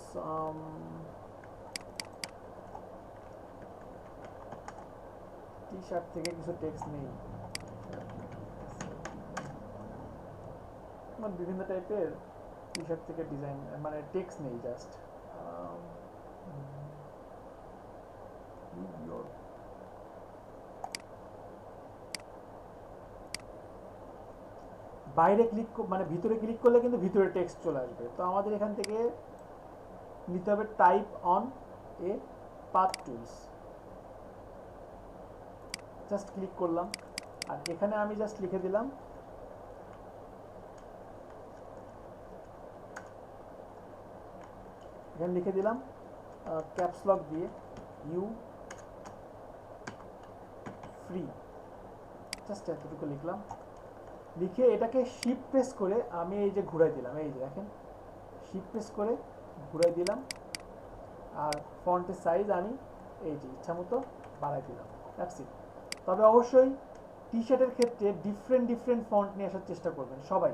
টি শার্ট থেকে কিছু টেক্সট নেই, মানে বিভিন্ন টাইপের টি শার্ট থেকে ডিজাইন মানে টেক্সট নেই, জাস্ট বাইরে ক্লিক মানে ভিতরে ক্লিক করলে কিন্তু ভিতরে টেক্সট চলে আসবে। তো আমাদের এখান থেকে নিতে হবে type on a path tools, just click করলাম আর এখানে আমি জাস্ট লিখে দিলাম এখানে লিখে দিলাম ক্যাপস লক দিয়ে ইউ ফ্রি, জাস্ট এতটুকু লিখলাম। লিখে এটাকে শিফট প্রেস করে আমি এই যে ঘুরাই দিলাম, এই যে দেখেন শিফট প্রেস করে ঘুরাই দিলাম, আর ফন্টের সাইজ আমি এই যে ইচ্ছা মতো বাড়াই দিলাম, দ্যাটস ইট। তবে অবশ্যই টি শার্টের ক্ষেত্রে ডিফারেন্ট ফন্ট নিয়ে আসার চেষ্টা করবেন সবাই,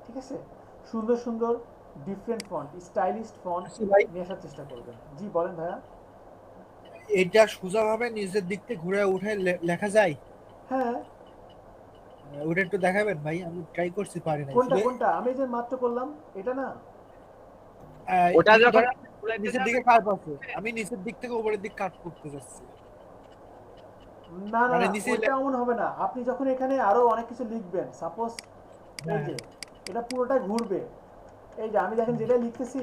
ঠিক আছে? সুন্দর সুন্দর ডিফারেন্ট ফন্ট, স্টাইলিশ ফন্ট আচ্ছা ভাই, নিয়ে আসার চেষ্টা করবেন। জি বলেন ভাইয়া। এটা সোজাভাবে নিচের দিক থেকে ঘুরে উঠে লেখা যায়? হ্যাঁ, ওটা একটু দেখাবেন ভাই, আমি ট্রাই করছি, পারি নাই কোনটা শুধু। কোনটা আমি যে মাত্র করলাম এটা না? ওটা যখন ধরেন ঘুরাইতে নিচের যাবেন, দিকে কাট আছে, আমি নিচের দিক থেকে উপরের দিক কাট করতে যাচ্ছি। না না মানে না, নিচে ওইটা এমন হবে না। আপনি যখন এখানে আরো অনেক কিছু লিখবেন, সাপোজ এই যে এটা পুরোটাই ঘুরবে, এই যে আমি দেখেন যেটা লিখতেছি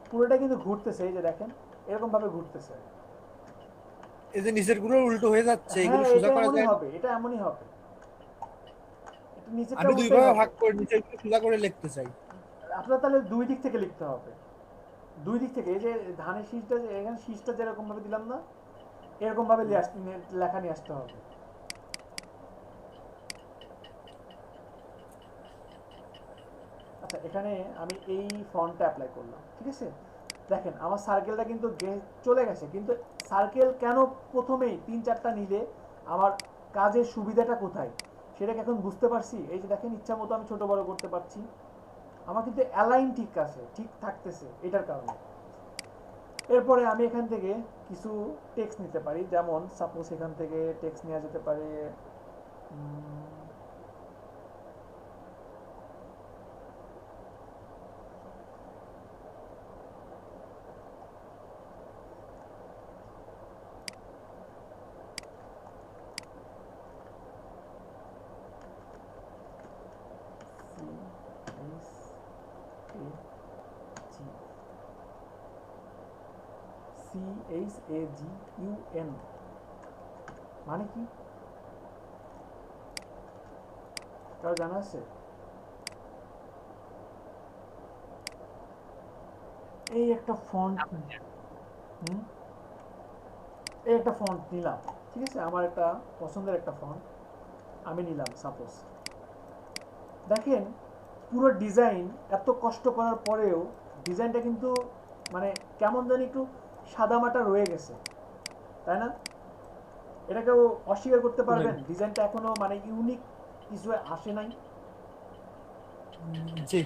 পুরোটা কিন্তু ঘুরতেছে, এই যে দেখেন এরকম ভাবে ঘুরতেছে। এই যে নিচের গুলো উল্টো হয়ে যাচ্ছে, হ্যাঁ, এগুলো এটা সোজা করা এমনই যায় না? হবে, এটা এমনই হবে, এটা নিচেরটা আমি দুই উল্টোই ভাগে হবে। ভাগ করে নিচে একটু সোজা করে লিখতে চাই। আপনার তাহলে দুই দিক থেকে লিখতে হবে, দুই দিক থেকে। এই যে ধানের শীষটা, এখানে শীষটা যেরকম ভাবে দিলাম না, এরকম ভাবে লেখা নিয়ে আসতে হবে। আচ্ছা, এখানে আমি এই ফন্টটা অ্যাপ্লাই করলাম, ঠিক আছে? দেখেন আমার সার্কেলটা কিন্তু চলে গেছে, কিন্তু সার্কেল কেন প্রথমেই 3-4টা নিলে আমার কাজের সুবিধাটা কোথায় সেটাকে এখন বুঝতে পারছি। এই যে দেখেন ইচ্ছা মতো আমি ছোট বড় করতে পারছি, আমার কিন্তু অ্যালাইন ঠিক আছে, ঠিক থাকতেছে এটার কারণে। এরপরে আমি এখান থেকে কিছু টেক্সট নিতে পারি, যেমন সাপোজ এখান থেকে টেক্সট নেওয়া যেতে পারে CHAGUN মানে কি কারো জানা আছে? এই একটা ফন্ট, এই একটা ফন্ট নিলাম, ঠিক আছে? আমার একটা পছন্দের একটা ফন্ট আমি নিলাম সাপোজ। দেখেন পুরো ডিজাইন এত কষ্ট করার পরেও ডিজাইনটা কিন্তু মানে কেমন জানি একটু সাদামাটা রয়ে গেছে, তাই না? এটা কেউ অস্বীকার করতে পারবেন ডিজাইনটা এখনো মানে ইউনিক কিছু আসে নাই? জি।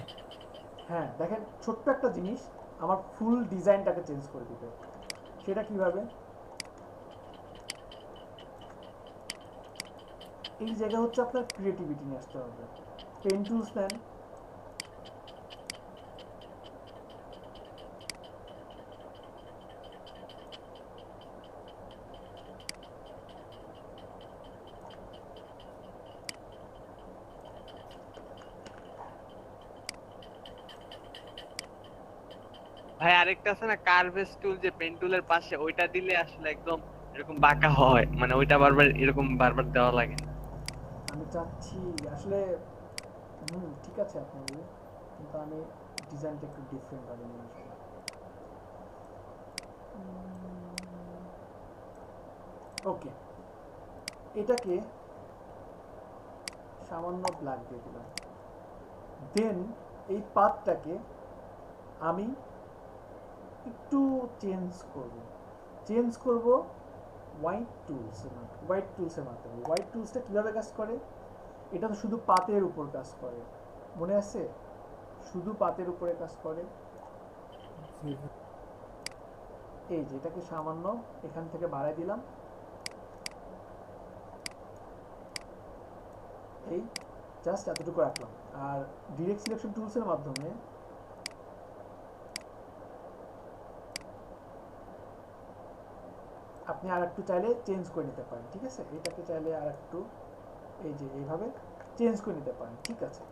হ্যাঁ, দেখেন ছোট্ট একটা জিনিস আমার ফুল ডিজাইনটাকে চেঞ্জ করে দিবে। সেটা কিভাবে? এই জায়গা হচ্ছে আপনার ক্রিয়েটিভিটি নিয়ে আসতে হবে। পেন টুলস নেন, ভাই আরেকটা আছে না কার্ভেস টুল, যে পেন টুলের পাশে, ওইটা দিলে আসলে একদম এরকম বাঁকা হয়, মানে ওইটা বারবার এরকম বারবার দেওয়া লাগে না। আমি চাচ্ছি আসলে ঠিক আছে আপনি বলুন, কিন্তু আমি ডিজাইনটা একটু ডিফারেন্ট ভাবে নিয়ে আসবো। ওকে, এটাকে সামান্য ব্ল্যাক দিয়ে দিলাম, দেন এই পাথটাকে আমি একটু চেঞ্জ করব হোয়াইট টুলসের মাধ্যমে। হোয়াইট টুলসটা কীভাবে কাজ করে? এটা তো শুধু পাতের উপর কাজ করে, মনে আছে? শুধু পাতের উপরে কাজ করে। এই যে এটাকে সামান্য এখান থেকে বাড়াই দিলাম, এই জাস্ট এতটুকু রাখলাম। আর ডিরেক্ট সিলেকশন টুলসের মাধ্যমে আপনি আর একটু চাইলে চেঞ্জ করে নিতে পারেন, ঠিক আছে? এটাকে চাইলে আর একটু এই যে এইভাবে চেঞ্জ করে নিতে পারেন, ঠিক আছে?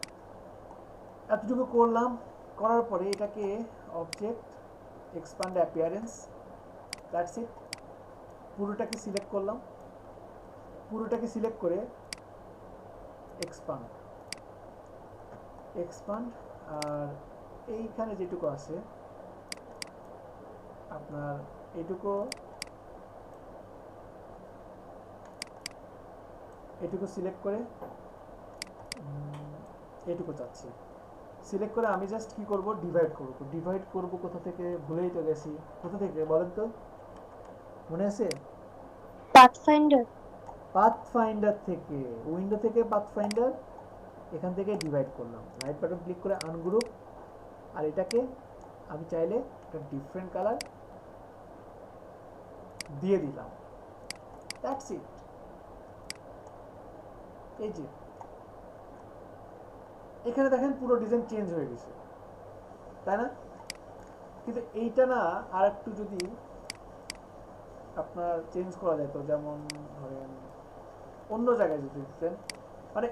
এতটুকু করলাম, করার পরে এটাকে object expand appearance, that's it. পুরোটাকে সিলেক্ট করলাম, পুরোটাকে সিলেক্ট করে এক্সপ্যান্ড, আর এইখানে যেটুকু আছে আপনার এটুকু সিলেক্ট করে এইটুকু চাচ্ছি। সিলেক্ট করে আমি জাস্ট কি করব, ডিভাইড করব। ডিভাইড করব কোথা থেকে ভুলেই তো গেছি। কোথা থেকে বলেন তো, মনে আছে? পাথফাইন্ডার। পাথফাইন্ডার থেকে, উইন্ডো থেকে পাথফাইন্ডার, এখান থেকে ডিভাইড করলাম। রাইট বাটন ক্লিক করে আনগ্রুপ, আর এটাকে আমি চাইলে একটা ডিফারেন্ট কালার দিয়ে দিলাম। That's it. এই যে এখানে দেখেন পুরো ডিজাইন চেঞ্জ হয়ে গেছে, তাই না? কিন্তু এইটা না আর একটু যদি আপনার চেঞ্জ করা যেত, যেমন ধরেন অন্য জায়গায় যদি দিতেন, মানে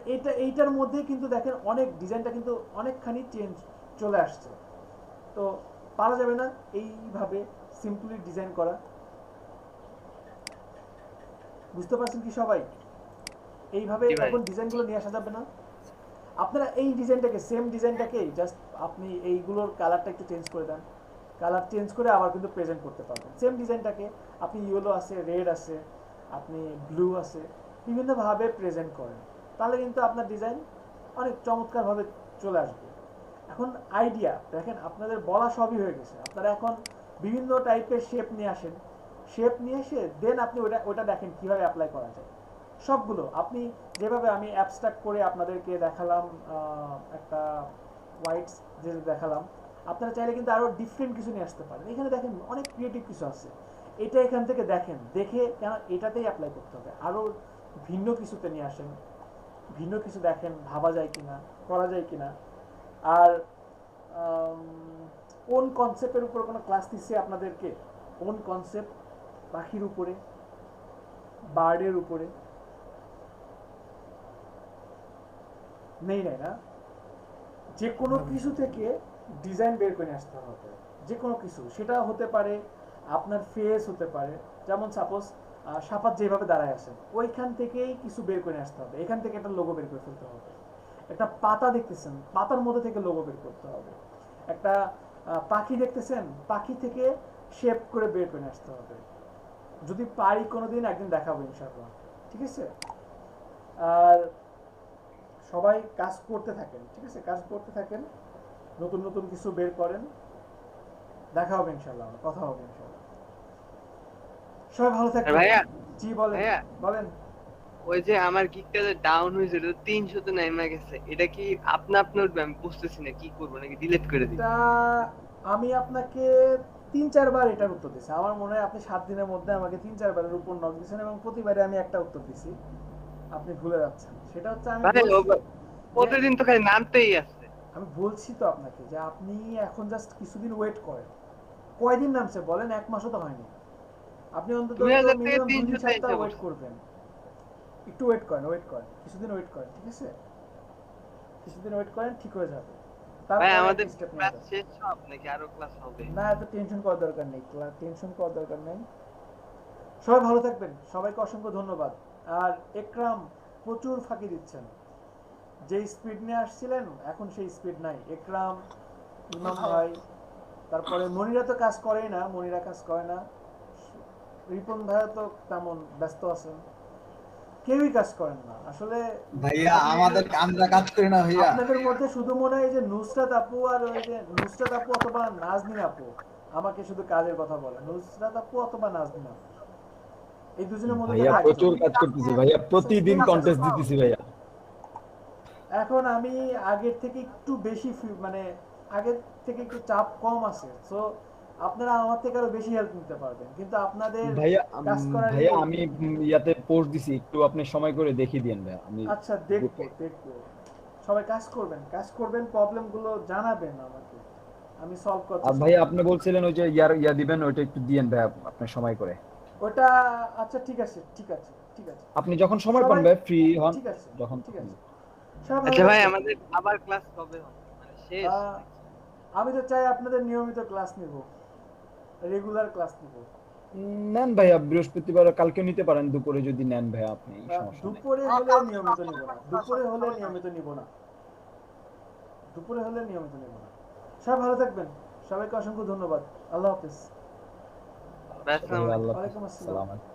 এইটার মধ্যে কিন্তু দেখেন অনেক ডিজাইনটা কিন্তু অনেকখানি চেঞ্জ চলে আসছে। তো পারা যাবে না এইভাবে সিম্পলি ডিজাইন করা? বুঝতে পারছেন কি সবাই? এইভাবে জি ভাই। এখন ডিজাইনগুলো নিয়ে আসা যাবে না? আপনারা এই ডিজাইনটাকে, সেম ডিজাইনটাকে জাস্ট আপনি এইগুলোর কালারটা একটু চেঞ্জ করে দেন, কালার চেঞ্জ করে আবার কিন্তু প্রেজেন্ট করতে পারবেন। সেম ডিজাইনটাকে আপনি ইয়েলো আছে, রেড আছে, আপনি ব্লু আছে, বিভিন্নভাবে প্রেজেন্ট করেন, তাহলে কিন্তু আপনার ডিজাইন অনেক চমৎকারভাবে চলে আসবে। এখন আইডিয়া দেখেন, আপনাদের বলা সবই হয়ে গেছে। আপনারা এখন বিভিন্ন টাইপের শেপ নিয়ে আসেন, শেপ নিয়ে এসে দেন আপনি ওটা দেখেন কিভাবে অ্যাপ্লাই করা যায়। সবগুলো আপনি যেভাবে আমি অ্যাবস্ট্রাক্ট করে আপনাদেরকে দেখালাম, একটা হোয়াইটস যে দেখালাম, আপনারা চাইলে কিন্তু আরও ডিফারেন্ট কিছু নিয়ে আসতে পারেন। এখানে দেখেন অনেক ক্রিয়েটিভ কিছু আছে, এটা এখান থেকে দেখেন, দেখে কেন এটাতেই অ্যাপ্লাই করতে হবে। আরও ভিন্ন কিছুতে নিয়ে আসেন, ভিন্ন কিছু দেখেন ভাবা যায় কিনা, করা যায় কিনা। আর কোন কনসেপ্টের উপর কোনো ক্লাস দিচ্ছে আপনাদেরকে? কোন কনসেপ্ট? পাখির উপরে, বার্ডের উপরে নেই, নাই না? যে কোনো কিছু থেকে ডিজাইন বের করে আসতে হবে, যে কোনো কিছু। সেটা হতে পারে আপনার ফেস, হতে পারে যেমন সাপোজ সাপাত যেভাবে দাঁড়ায় আছেন, ওইখান থেকেই কিছু বের করে আসতে হবে। এখান থেকে একটা লোগো বের করে ফেলতে হবে। একটা পাতা দেখতেছেন, পাতার মধ্যে থেকে লোগো বের করতে হবে। একটা পাখি দেখতেছেন, পাখি থেকে শেপ করে বের করে আসতে হবে। যদি পারি কোনোদিন একদিন দেখাবো ইনশাআল্লাহ, ঠিক আছে? আর সবাই কাজ করতে থাকেন, ঠিক আছে? কাজ করতে থাকেন, নতুন নতুন কিছু বের করেন, দেখা হবে ইনশাআল্লাহ, কথা হবে ইনশাআল্লাহ। সবাই ভালো থাকবেন। ভাইয়া, জি বলেন, ভাইয়া, বলেন। ওই যে আমার গিকটা যে ডাউন হয়েছিল 300 তে নেমে গেছে, এটা কি আপনা আপনি উঠবে? আমি বুঝতেছি না কি করবো, নাকি ডিলিট করে দিই? এটা আমি আপনাকে 3-4 বার এটার উত্তর দিয়েছি। আমার মনে হয় আপনি 7 দিনের মধ্যে আমাকে 3-4 বারের উপর নক দিয়েছেন, এবং প্রতিবারে আমি একটা উত্তর দিছি। আপনি ভুলে যাচ্ছেন। সেটা হচ্ছে আমি ভাই, বলছি প্রতিদিন তো খালি নামতেই আছে। আমি বলছি তো আপনাকে যে আপনি এখন জাস্ট কিছুদিন ওয়েট করেন। কয়দিন নামছে বলেন? 1 মাসও তো হয়নি। আপনি অন্তত 2000 থেকে মিনিমাম 2 300 সপ্তাহ তে ওয়েট বসে। করবেন। একটু ওয়েট করেন, কিছুদিন ওয়েট করেন, ঠিক আছে? কিছুদিন ওয়েট করেন, ঠিক হয়ে যাবে। ভাই, তারপরে আমাদের স্টেপ নেওয়া ক্লাস যাবে। শেষ সব নাকি আরো ক্লাস হবে? না, এত টেনশন করার দরকার নেই, টেনশন করার দরকার নেই। সবাই ভালো থাকবেন, সবাইকে অসংখ্য ধন্যবাদ। আর একরাম প্রচুর ফাঁকি দিচ্ছেন, যে স্পিড নিয়ে আসছিলেন এখন সেই স্পিড নাই। একরাম, ইমাম ভাই, তারপরে মনিরা তো কাজ করেই না, মনিরা কাজ করে না, রিপন ভাইও তো তেমন ব্যস্ত আছেন, কেউই কাজ করেন না আসলে। ভাইয়া আমাদের আমরা কাজ করি না ভাইয়া। আপনাদের মধ্যে শুধু মনে হয় যে নুসরাত আপু আর ওই যে নুসরাত আপু অথবা নাজনীন আপু আমাকে শুধু কাজের কথা বলে। নুসরাত আপু অথবা নাজনীন আপু, এই দুজনের মধ্যে ভাইয়া থেকে প্রচুর একজন। কাজ করতেছি ভাইয়া, প্রতিদিন কন্টেস্ট দিতেছি ভাইয়া। এখন আমি আগের থেকে একটু বেশি মানে আগের থেকে একটু চাপ কম আছে, সো আপনারা আমার থেকে আরো বেশি হেল্প নিতে পারবেন, কিন্তু আপনাদের ভাইয়া কাজ করার ভাইয়া আমি ইয়াতে পোস্ট দিছি, একটু আপনি সময় করে দেখিয়ে দিন ভাইয়া। আমি আচ্ছা দেখবো। সবাই কাজ করবেন, প্রবলেম গুলো জানাবেন আমাকে, আমি সলভ করতে। আর ভাইয়া আপনি বলছিলেন ওই যে ইয়া দিবেন, ওইটা একটু দিয়েন ভাইয়া আপনি সময় করে। ওটা আচ্ছা ঠিক আছে। আপনি যখন সময় পান সবাই- ভাই, ফ্রি হন ঠিক আছে, যখন। ঠিক আছে। সবাই ভালো আচ্ছা ভাই, থাকবেন। আমাদের আবার ক্লাস কবে হবে? মানে শেষ? আমি তো চাই আপনাদের নিয়মিত ক্লাস নিব, রেগুলার ক্লাস নিব। নেন ভাইয়া, বৃহস্পতিবার কালকে নিতে পারেন, দুপুরে যদি নেন ভাইয়া আপনি, সমস্যা নেই। দুপুরে হলে নিয়মিত নিব না, সবাই ভালো থাকবেন, সবাইকে অসংখ্য ধন্যবাদ। আল্লাহ হাফেজ। ব্যাস, ভাইয়া, আল্লাহ ওয়ালাইকুম হাফেজ। আসসালাম। সালাম আলাইকুম।